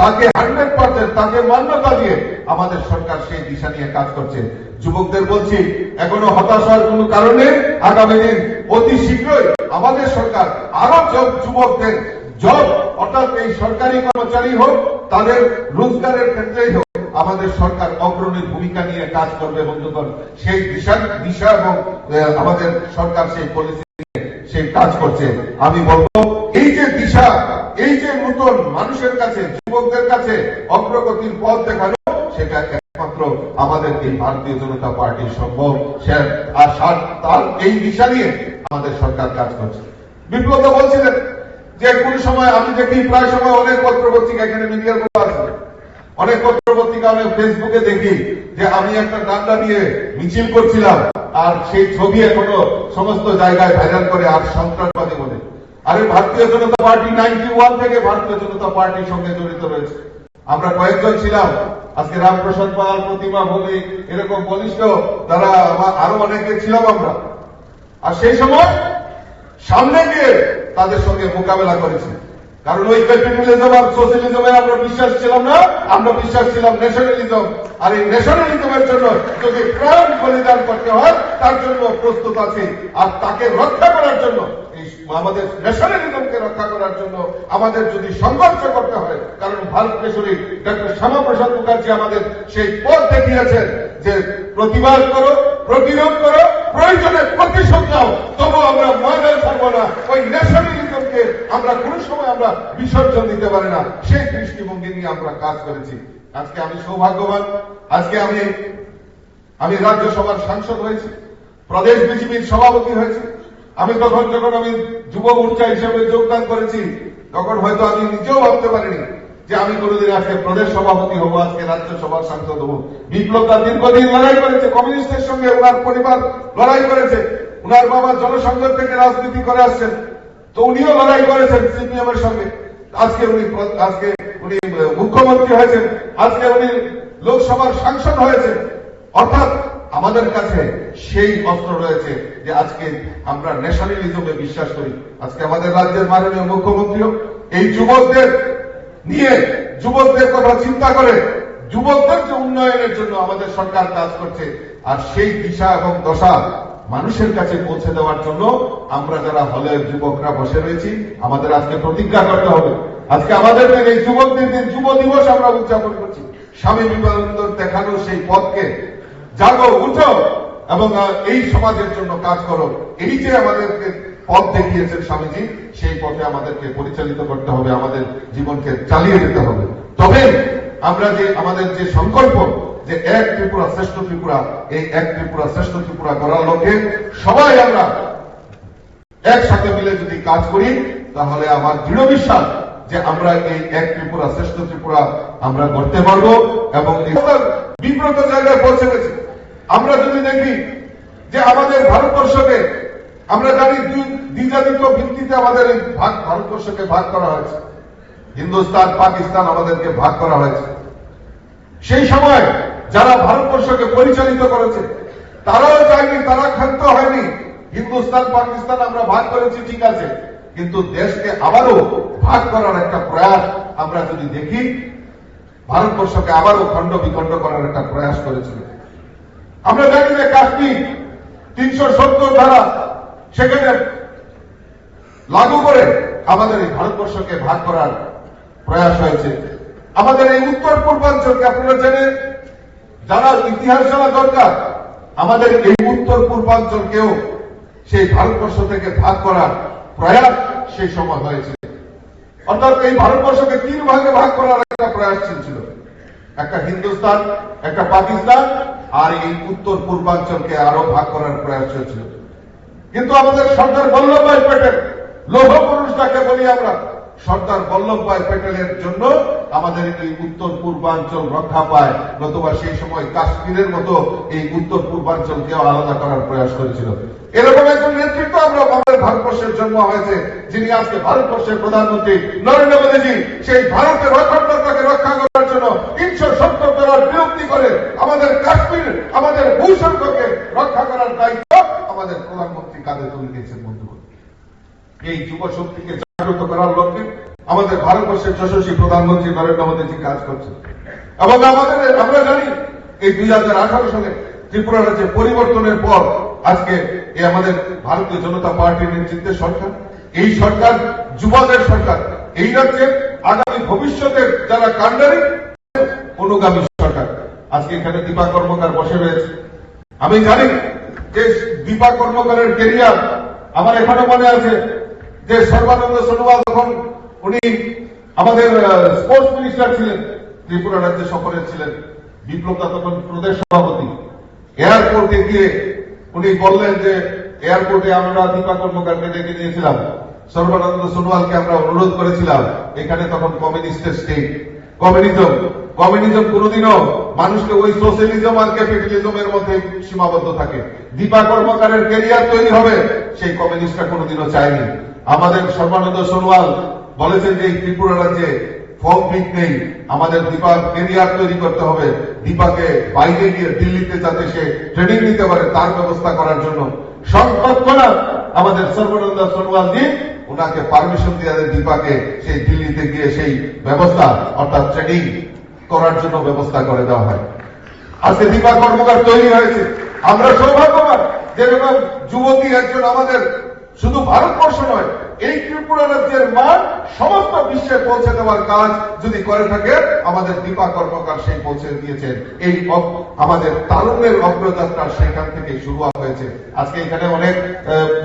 Speaker 3: তাকে 100% তাকে মান্যতা দিয়ে আমাদের সরকার সেই দিশা নিয়ে কাজ করছে। যুবকদের বলছি, এখনো হতাশার কোনো কারণে আগামী দিন অতি শীঘ্রই আমাদের সরকার আরো যুবকদের জব অর্থাৎ এই সরকারি কর্মচারী হোক, তাদের রোজগারের ক্ষেত্রেই হোক, আমাদের সরকার অগ্রণী ভূমিকা নিয়ে কাজ করবে। বন্ধুগণ, সেই দিশা এবং আমাদের সরকার সেই পলিসি নিয়ে সেই কাজ করছে। আমি বলবো, এই যে দিশা, এই যে নতুন মানুষের কাছে, যুবকদের কাছে অগ্রগতির পথ দেখানো, সেটা একমাত্র আমাদের এই ভারতীয় জনতা পার্টি সম্ভব। আর তার এই দিশা নিয়ে আমাদের সরকার কাজ করছে। বিপ্লব বলছিলেন যে কোন সময় আমি দেখি, প্রায় সময় অনেক পত্রপত্রিকা, এখানে মিডিয়ার গুলো আছে, অনেক পত্রপত্রিকা, অনেক ফেসবুকে দেখি যে আমি একটা ডান্ডা দিয়ে মিছিল করছিলাম, আর সেই ছবি এখনো সমস্ত জায়গায় ভাইরাল করে, আর সন্ত্রাসবাদী বলে। আরে ভারতীয় জনতা পার্টি 91 থেকে ভারতীয় জনতা পার্টির সঙ্গে জড়িত রয়েছে। আমরা কয়েকজন ছিলাম, আজকে রামপ্রসাদ পাল, প্রতিমা ভৌমিক, এরকম বলিষ্ঠ যারা, আরো অনেকে ছিলাম আমরা। আর সেই সময় সামনে গিয়ে তাদের সঙ্গে মোকাবেলা করেছি। কারণ ওই ক্যাপিটালিজম আর সোশ্যালিজমে আমরা বিশ্বাস ছিলাম না, আমরা বিশ্বাস ছিলাম ন্যাশনালিজম। আর এই ন্যাশনালিজমের জন্য যদি প্রাণ বলিদান করতে হয়, তার জন্য প্রস্তুত আছে। আর তাকে রক্ষা করার জন্য, আমাদের ন্যাশনালিজমকে রক্ষা করার জন্য আমাদের যদি সংঘর্ষ করতে হয়, কারণ ভারত কেশরী ডক্টর শ্যামাপ্রসাদ মুখার্জি আমাদের সেই পথ দেখিয়েছেন যে প্রতিবাদ করো, প্রতিরোধ করো, প্রয়োজনে প্রতিশোধ নাও, তবু আমরা ময়দান ছাড়বো না। ওই ন্যাশনালিজমকে আমরা কোন সময় আমরা বিসর্জন দিতে পারি না। সেই দৃষ্টিভঙ্গি নিয়ে আমরা কাজ করেছি। আজকে আমি সৌভাগ্যবান, আজকে আমি রাজ্যসভার সাংসদ হয়েছি, প্রদেশ বিজেপির সভাপতি হয়েছি। আমি যখন আমি যুব মোর্চা হিসেবে যোগদান করেছি, তখন হয়তো আমি নিজেও ভাবতে পারিনি যে আমি কোনোদিন আজকে প্রদেশ সভাপতি হবো, আজকে রাজ্যসভার সাংসদ হবো। বিপ্লব তার দীর্ঘদিন লড়াই করেছে, কমিউনিস্টের সঙ্গে ওনার পরিবার লড়াই করেছে। উনার বাবা জনসংযোগ থেকে রাজনীতি করে আসছেন, তো উনিও লড়াই করেছেন সিপিএম এর সঙ্গে। আজকে উনি মুখ্যমন্ত্রী হয়েছেন, আজকে উনি লোকসভার সাংসদ হয়েছেন। অর্থাৎ আমাদের কাছে সেই অস্ত্র রয়েছে যে আজকে আমরা ন্যাশনালিজমে বিশ্বাস করি। আজকে আমাদের রাজ্যের মাননীয় মুখ্যমন্ত্রীও এই যুবকদের নিয়ে, যুবকদের কথা চিন্তা করে, যুবকদের যে উন্নয়নের জন্য আমাদের সরকার কাজ করছে। আর সেই দিশা এবং দশা মানুষের কাছে পৌঁছে দেওয়ার জন্য আমরা যারা হলের যুবকরা বসে রয়েছি, আমাদের আজকে প্রতিজ্ঞা করতে হবে। আজকে আমাদের এই যুবকদের দিন, যুব দিবস আমরা উদযাপন করছি। স্বামী বিবেকানন্দ দেখানো সেই পথকে জাগো, উঠো এবং এই সমাজের জন্য কাজ করো। এই যে আমাদেরকে পথ দেখিয়েছেন স্বামীজি, সেই পথে আমাদেরকে পরিচালিত করতে হবে, আমাদের জীবনকে চালিয়ে যেতে হবে। তবে আমরা যে আমাদের যে সংকল্প যে এক ত্রিপুরা শ্রেষ্ঠ ত্রিপুরা, এই এক ত্রিপুরা শ্রেষ্ঠ ত্রিপুরা করার লক্ষ্যে সবাই আমরা একসাথে মিলে যদি কাজ করি, তাহলে আমার দৃঢ় বিশ্বাস যে আমরা এই এক ত্রিপুরা শ্রেষ্ঠ ত্রিপুরা আমরা করতে পারবো। এবং বিব্রত জায়গায় পৌঁছে গেছে। আমরা যদি দেখি যে আমাদের ভারতবর্ষকে, আমরা জানি দ্বিজাতিত্ব ভিত্তিতে আমাদের এই ভারতবর্ষকে ভাগ করা হয়েছে, হিন্দুস্তান পাকিস্তান আমাদেরকে ভাগ করা হয়েছে। সেই সময় যারা ভারতবর্ষকে পরিচালিত করেছে তারাও চায়নি, তারা ক্ষান্ত হয়নি। হিন্দুস্তান পাকিস্তান আমরা ভাগ করেছি, ঠিক আছে, কিন্তু দেশকে আবারও ভাগ করার একটা প্রয়াস আমরা যদি দেখি, ভারতবর্ষকে আবারও খণ্ড বিখণ্ড করার একটা প্রয়াস করেছিল। আমরা জানি যে কাশ্মীর 370 ধারা সেখানে লাগু করে আমাদের এই ভারতবর্ষকে ভাগ করার প্রয়াস হয়েছে। আমাদের এই উত্তর পূর্বাঞ্চলকে আপনারা জানেন, যারা ইতিহাস জানা দরকার, আমাদের এই উত্তর পূর্বাঞ্চলকেও সেই ভারতবর্ষ থেকে ভাগ করার প্রয়াস সেই সময় হয়েছে। অর্থাৎ এই ভারতবর্ষকে 3 ভাগে ভাগ করার একটা প্রয়াস চলছিল, একটা হিন্দুস্তান, একটা পাকিস্তান, আর এই উত্তর পূর্বাঞ্চলকে আরো ভাগ করার প্রয়াস চলছিল। কিন্তু আমাদের সর্দার বল্লভভাই প্যাটেল, লৌহ পুরুষ যাকে বলি আমরা, সর্দার বল্লভভাই প্যাটেলের জন্য আমাদের এই উত্তর পূর্বাঞ্চল রক্ষা পায়, নতুবা সেই সময় কাশ্মীরের মতো এই উত্তর পূর্বাঞ্চলকেও আলাদা করার প্রয়াস করেছিল। এরকম একজন নেতৃত্ব আমরা আমাদের ভারতবর্ষের জন্ম হয়েছে, যিনি আজকে ভারতবর্ষের প্রধানমন্ত্রী নরেন্দ্র মোদীজি সেই ভারতের অখণ্ডতাকে রক্ষা করার জন্য 370 ডলার বিরক্তি করে আমাদের কাশ্মীর, আমাদের ভূস্বর্গকে রক্ষা করার দায়িত্ব আমাদের প্রধানমন্ত্রী কাঁধে তুলে দিয়েছেন। বন্ধুগণ, এই যুব শক্তিকে জাগ্রত করার লক্ষ্যে আমাদের ভারতবর্ষের যশস্বী প্রধানমন্ত্রী নরেন্দ্র মোদীজি কাজ করছেন। এবং আমরা জানি এই 2018 সালে ত্রিপুরা রাজ্যে পরিবর্তনের পর আজকে এই আমাদের ভারতীয় জনতা পার্টির নেতৃত্বে সরকার, এই সরকার যুবদের সরকার, এই রাজ্যের আগামী ভবিষ্যতের যারা কাণ্ডারী অনুগামী সরকার। আজকে এখানে দীপা কর্মকার বসে রয়েছে। আমি জানি যে দীপা কর্মকারের কেরিয়ার আমার এখনো মনে আছে যে সর্বানন্দ সোনোয়াল তখন উনি আমাদের স্পোর্টস মিনিস্টার ছিলেন, ত্রিপুরা রাজ্য সফরে ছিলেন, বিপ্লবদা তখন প্রদেশ সভাপতি। এয়ারপোর্টে গিয়ে উনি বললেন যে এয়ারপোর্টে আমরা দীপা কর্মকারকে ডেকে নিয়েছিলাম, সর্বানন্দ সোনোয়ালকে আমরা অনুরোধ করেছিলাম, এখানে তখন কমিউনিস্টের স্টেট, কমিউনিজম কোনদিনও মানুষকে ওই সোশ্যালিজম আর ক্যাপিটালিজমের মধ্যে সীমাবদ্ধ থাকে। দীপা কর্মকারের ক্যারিয়ার তৈরি হবে, সেই কমিউনিস্টরা কোনদিনও চায়নি। আমাদের সর্বানন্দ সোনোয়াল বলেছেন যে এই ত্রিপুরা রাজ্যে ফর্ম ফিট নেই, আমাদের দীপার ক্যারিয়ার তৈরি করতে হবে, দীপাকে বাইরে গিয়ে দিল্লিতে যাতে সে ট্রেনিং নিতে পারে তার ব্যবস্থা করার জন্য তৎক্ষণাৎ আমাদের সর্বানন্দ সোনোয়াল জি ওনাকে পারমিশন দিয়ে দীপাকে সেই দিল্লিতে গিয়ে সেই ব্যবস্থা অর্থাৎ ট্রেনিং করার জন্য ব্যবস্থা করে দেওয়া হয়। আজকে দীপা কর্মকার তৈরি হয়েছে। আমরা সৌভাগ্যবান যেরকম যুবতী একজন আমাদের শুধু ভারতবর্ষ নয়, এই ত্রিপুরা রাজ্যের মান সমস্ত বিশ্বে পৌঁছে দেওয়ার কাজ যদি করে থাকে আমাদের দীপা কর্মকার সেই পৌঁছে দিয়েছেন। এই আমাদের তারুণ্যের অগ্রযাত্রা সেখান থেকে শুরু হয়েছে। আজকে এখানে অনেক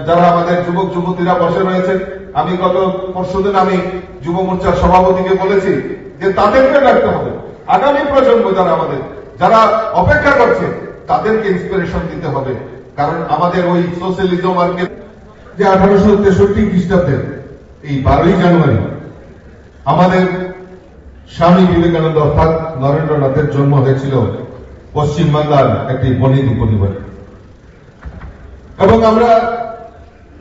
Speaker 3: যারা আমাদের যুবক যুবতীরা বসে রয়েছেন, আমি গত পরশুদিন আমি যুব মোর্চার সভাপতিকে বলেছি যে তাদেরকে রাখতে হবে, আগামী প্রজন্ম যারা অপেক্ষা করছে তাদেরকে ইন্সপিরেশন দিতে হবে। কারণ আমাদের ওই সোশ্যালিজম আর যে 1863 খ্রিস্টাব্দে এই 12ই জানুয়ারি আমাদের স্বামী বিবেকানন্দ অর্থাৎ নরেন্দ্রনাথের জন্ম হয়েছিল পশ্চিমবাংলার একটি বনেদি পরিবারে। এবং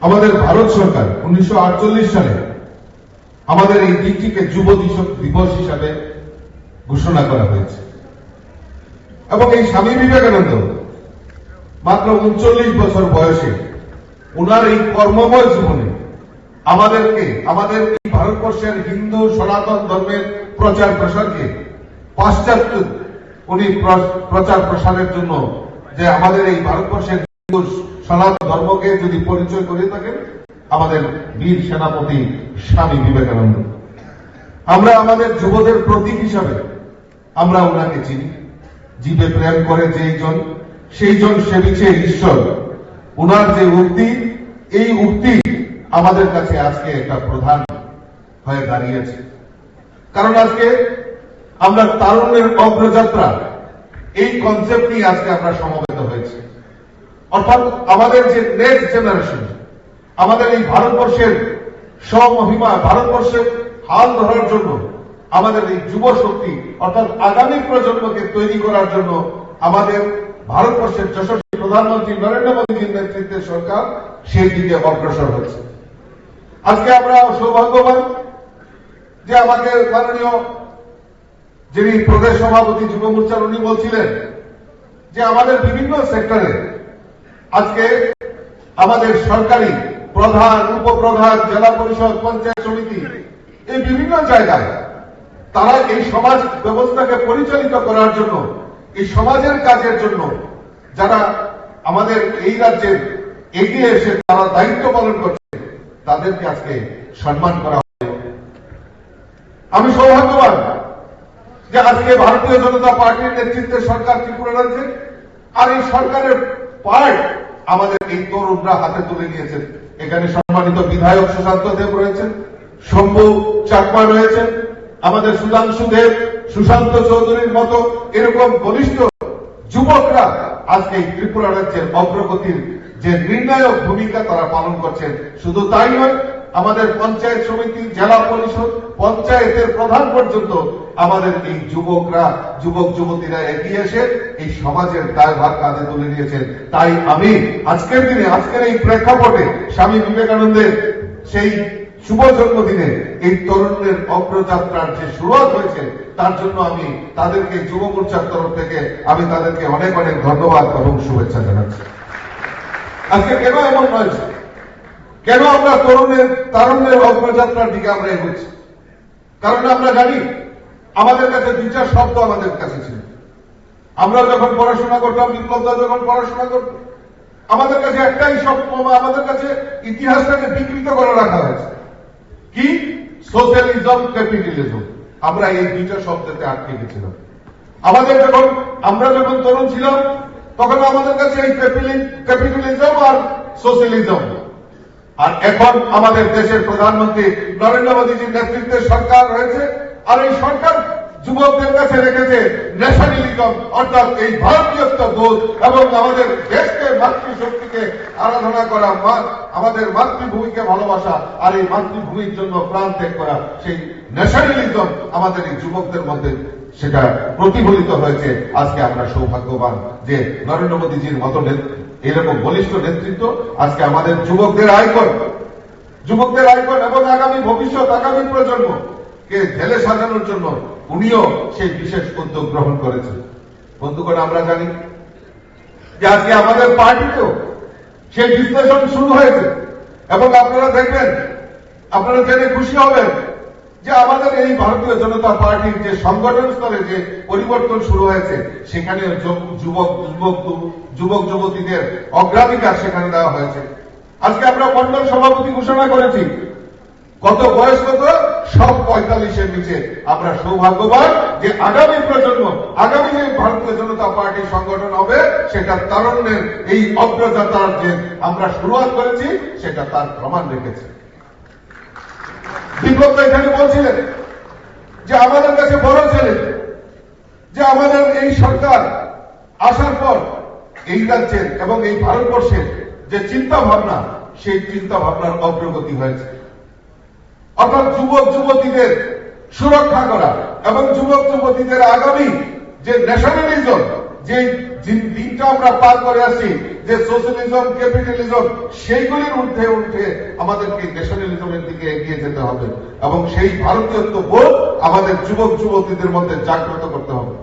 Speaker 3: আমাদের ভারত সরকার 1948 সালে আমাদের এই দিনটিকে যুব দিবস হিসাবে ঘোষণা করা হয়েছে। এবং এই স্বামী বিবেকানন্দ মাত্র 39 বছর বয়সে ওনার এই কর্মময় জীবনে আমাদের এই ভারতবর্ষের হিন্দু সনাতন ধর্মের প্রচার প্রসারকে পাশ্চাত্য উনি প্রচার প্রসারের জন্য যে আমাদের এই ভারতবর্ষের হিন্দু সনাতন ধর্মকে যদি পরিচয় করে থাকেন আমাদের বীর সেনাপতি স্বামী বিবেকানন্দ। আমরা আমাদের যুবদের প্রতীক হিসাবে আমরা ওনাকে চিনি। জীবে প্রেম করে সেই জন সেবিছে ঈশ্বর। ওনার যে উক্তি, এই উক্তি আমাদের কাছে আজকে একটা প্রধান হয়ে দাঁড়িয়েছে। কারণ আজকে আমরা তারুণ্যের অগ্রযাত্রা এই কনসেপ্ট নিয়ে আজকে আমরা সমবেত হয়েছি। অর্থাৎ আমাদের যে নেক্সট জেনারেশন, আমাদের এই ভারতবর্ষের স্বমহিমা, ভারতবর্ষের হাল ধরার জন্য আমাদের এই যুব শক্তি অর্থাৎ আগামী প্রজন্মকে তৈরি করার জন্য আমাদের ভারতবর্ষের যশস্বী প্রধানমন্ত্রী নরেন্দ্র মোদীর নেতৃত্বে সরকার সেই দিকে অগ্রসর হচ্ছে। আজকে আমরা সৌভাগ্যবান যে আমাদের মাননীয় যিনি প্রদেশ সভাপতি যুব মোর্চার উনি বলছিলেন যে আমাদের বিভিন্ন সেক্টরে আজকে আমাদের সরকারি প্রধান, উপপ্রধান, জেলা পরিষদ, পঞ্চায়েত সমিতি এই বিভিন্ন জায়গায় তারা এই সমাজ ব্যবস্থাকে পরিচালিত করার জন্য, এই সমাজের কাজের জন্য যারা আমাদের এই রাজ্যের এগিয়ে এসে তারা দায়িত্ব পালন করছে তাদেরকে আজকে সম্মান করা হবে। আমি সৌভাগ্যবান যে আজকে ভারতীয় জনতা পার্টির নেতৃত্বে সরকার ত্রিপুরা রাজ্যে, আর এই সরকারের পার্ট আমাদের এই তরুণরা হাতে তুলে নিয়েছেন। এখানে সম্মানিত বিধায়ক সুশান্ত দেব রয়েছেন, শম্ভু চাকমা রয়েছেন, আমাদের সুধাংশু দেব, সুশান্ত চৌধুরীর মতো এরকম বলিষ্ঠ যুবকরা আজকে ত্রিপুরা রাজ্যের অগ্রগতির যে নির্ণায়ক ভূমিকা তারা পালন করছেন। শুধু তাই নয়, আমাদের পঞ্চায়েত সমিতি, জেলা পরিষদ, পঞ্চায়েতের প্রধান পর্যন্ত আমাদের এই যুবকরা, যুবক যুবতীরা এগিয়ে এসে এই সমাজের দায়ভার কাঁধে তুলে নিয়েছেন। তাই আমি আজকের দিনে, আজকের এই প্রেক্ষাপটে স্বামী বিবেকানন্দের সেই শুভ জন্মদিনে এই তরুণদের অগ্রযাত্রার যে শুরুয়াত হয়েছে, তার জন্য আমি তাদেরকে যুব মোর্চার তরফ থেকে আমি তাদেরকে অনেক অনেক ধন্যবাদ এবং শুভেচ্ছা জানাচ্ছি। আজকে কেন এমন হয়েছে, কেন আমরা তারুণ্যের অগ্রযাত্রার দিকে আমরা এগোচ্ছি? কারণ আমরা জানি আমাদের কাছে দুইটা শব্দ আমাদের কাছে ছিল। আমরা যখন পড়াশোনা করতাম, বিপ্লবদা যখন পড়াশোনা করতাম, আমাদের কাছে একটাই শব্দ, আমাদের কাছে ইতিহাসটাকে বিকৃত করে রাখা হয়েছে। কি? Socialism, capitalism. আমরা এই দুইটা শব্দতে আটকে গেছিলাম। আমরা যখন তরুণ ছিলাম তখন আমাদের কাছে এই ক্যাপিটালিজম আর সোশ্যালিজম। আর এখন আমাদের দেশের প্রধানমন্ত্রী নরেন্দ্র মোদীজির নেতৃত্বে সরকার রয়েছে, আর এই সরকার যুবকদের কাছে রেখেছে ন্যাশনালিজম, অর্থাৎ এই ভারতীয়ত্ব বোধ এবং আমাদের দেশকে, মাতৃশক্তিকে আরাধনা করা, আমাদের মাতৃভূমিকে ভালোবাসা আর এই মাতৃভূমির জন্য প্রাণ ত্যাগ করা, সেই ন্যাশনালিজম আমাদের এই যুবকদের মধ্যে সেটা প্রতিফলিত হয়েছে। আজকে আমরা সৌভাগ্যবান যে নরেন্দ্র মোদীজির মতো এরকম বলিষ্ঠ নেতৃত্ব আজকে আমাদের যুবকদের আইকন এবং আগামী ভবিষ্যৎ, আগামী প্রজন্মকে ঢেলে সাজানোর জন্য উনিও সেই বিশেষ উদ্যোগ গ্রহণ করেছেন। বন্ধুগণ, আমরা জানি যে আজকে আমাদের পার্টিতেও সেই বিশ্লেষণ শুরু হয়েছে এবং আপনারা দেখবেন, আপনারা জেনে খুশি হবেন যে আমাদের এই ভারতীয় জনতা পার্টির যে সংগঠন স্তরে যে পরিবর্তন শুরু হয়েছে, সেখানে যুবক যুবতীদের অগ্রাধিকার সেখানে দেওয়া হয়েছে। আজকে আমরা মন্ডল সভাপতি ঘোষণা করেছি। কত বয়স কত? সব 45-এর নিচে। আমরা সৌভাগ্যবান যে আগামী প্রজন্ম, আগামী যে ভারতীয় জনতা পার্টি সংগঠন হবে, সেটা তারুণ্যের এই অগ্রযাত্রার যে আমরা শুরুয়াত করেছি, সেটা তার প্রমাণ রেখেছে। বিপ্লব এখানে বলছিলেন যে আমাদের কাছে বড় ছেলে যে আমাদের এই সরকার আসার পর এই রাজ্যের এবং এই ভারতবর্ষের যে চিন্তা ভাবনা, সেই চিন্তা ভাবনার অগ্রগতি হয়েছে। অর্থাৎ যুবক যুবতীদের সুরক্ষা করা এবং যুবক যুবতীদের আগামী যে ন্যাশনালিজম, যে দিনটা আমরা পার করে আসছি, যে সোশ্যালিজম, ক্যাপিটালিজম, সেইগুলির ঊর্ধ্বে উঠে আমাদেরকে ন্যাশনালিজমের দিকে এগিয়ে যেতে হবে এবং সেই ভারতীয়ত্ব বোধ আমাদের যুবক যুবতীদের মধ্যে জাগ্রত করতে হবে।